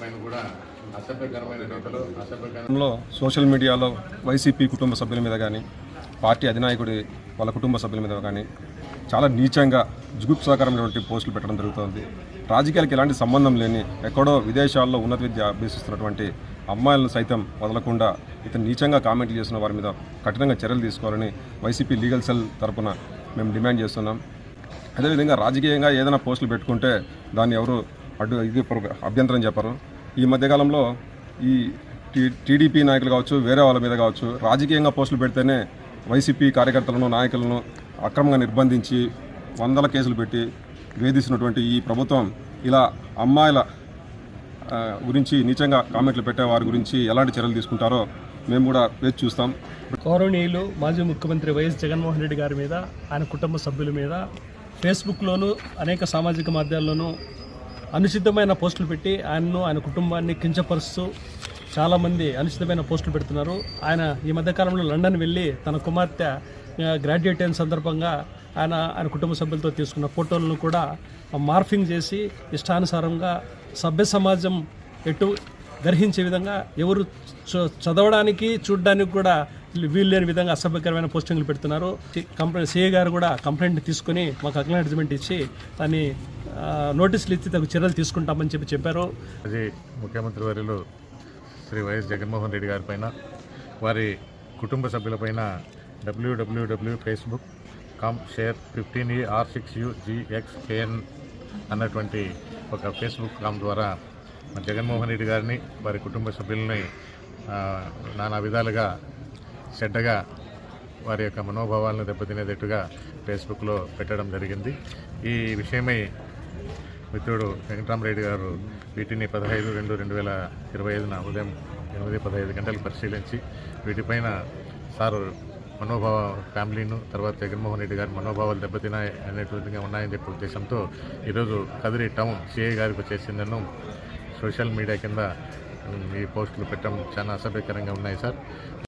పైన కూడా అసభ్యకరంలో సోషల్ మీడియాలో వైసీపీ కుటుంబ సభ్యుల మీద కానీ పార్టీ అధినాయకుడి వాళ్ళ కుటుంబ సభ్యుల మీద కానీ చాలా నీచంగా జుగుప్సాకరమైనటువంటి పోస్టులు పెట్టడం జరుగుతుంది. రాజకీయాలకు ఎలాంటి సంబంధం లేని ఎక్కడో విదేశాల్లో ఉన్నత విద్య అభ్యసిస్తున్నటువంటి అమ్మాయిలను సైతం వదలకుండా ఇతను నీచంగా కామెంట్లు చేసిన వారి మీద కఠినంగా చర్యలు తీసుకోవాలని వైసీపీ లీగల్ సెల్ తరఫున మేము డిమాండ్ చేస్తున్నాం. అదేవిధంగా రాజకీయంగా ఏదైనా పోస్టులు పెట్టుకుంటే దాన్ని ఎవరు అభ్యంతరం చెప్పరు. ఈ మధ్యకాలంలో ఈ టీడీపీ నాయకులు కావచ్చు, వేరే వాళ్ళ మీద కావచ్చు, రాజకీయంగా పోస్టులు పెడితేనే వైసీపీ కార్యకర్తలను నాయకులను అక్రమంగా నిర్బంధించి 100 కేసులు పెట్టి వేధిస్తున్నటువంటి ఈ ప్రభుత్వం ఇలా అమ్మాయిల గురించి నీచంగా కామెంట్లు పెట్టే వారి గురించి ఎలాంటి చర్యలు తీసుకుంటారో మేము కూడా వేచి చూస్తాం. గౌరవనీయులు మాజీ ముఖ్యమంత్రి వైఎస్ జగన్మోహన్ రెడ్డి గారి మీద, ఆయన కుటుంబ సభ్యుల మీద ఫేస్బుక్లోనూ అనేక సామాజిక మాధ్యమాల్లోనూ అనుచితమైన పోస్టులు పెట్టి ఆయనను, ఆయన కుటుంబాన్ని కించపరుస్తూ చాలామంది అనుచితమైన పోస్టులు పెడుతున్నారు. ఆయన ఈ మధ్యకాలంలో లండన్ వెళ్ళి తన కుమార్తె గ్రాడ్యుయేట్ అయిన సందర్భంగా ఆయన కుటుంబ సభ్యులతో తీసుకున్న ఫోటోలను కూడా మార్ఫింగ్ చేసి ఇష్టానుసారంగా సభ్య సమాజం ఎటు గ్రహించే విధంగా, ఎవరు చదవడానికి చూడడానికి కూడా వీలు లేని విధంగా అసభ్యకరమైన పోస్టింగ్లు పెడుతున్నారు. సిఐ గారు కూడా కంప్లైంట్ తీసుకుని మాకు అక్నాలెడ్జ్మెంట్ ఇచ్చి దాన్ని నోటీసులు ఇచ్చి తగు చర్యలు తీసుకుంటామని చెప్పారు. అది ముఖ్యమంత్రి వర్యులు శ్రీ వైఎస్ జగన్మోహన్ రెడ్డి గారి పైన, వారి కుటుంబ సభ్యులపైన www.facebook.com/15ER6UGXKN అన్నటువంటి ఒక ఫేస్బుక్ కామ్ ద్వారా జగన్మోహన్ రెడ్డి గారిని, వారి కుటుంబ సభ్యులని నానా విధాలుగా చెడ్డగా వారి యొక్క మనోభావాలను దెబ్బతినేటట్టుగా ఫేస్బుక్లో పెట్టడం జరిగింది. ఈ విషయమై మిత్రుడు వెంకటరామరెడ్డి గారు వీటిని 15/2/2025 ఉదయం 8:15 గంటలకు పరిశీలించి వీటిపైన సారు మనోభావ ఫ్యామిలీను, తర్వాత జగన్మోహన్ రెడ్డి గారి మనోభావాలు దెబ్బతినాయి అనేటువంటిగా ఉన్నాయని చెప్పే ఉద్దేశంతో ఈరోజు కదిరి టౌన్ సిఐ గారికి వచ్చేసిందను సోషల్ మీడియా కింద ఈ పోస్టులు పెట్టడం చాలా అసభ్యకరంగా ఉన్నాయి సార్.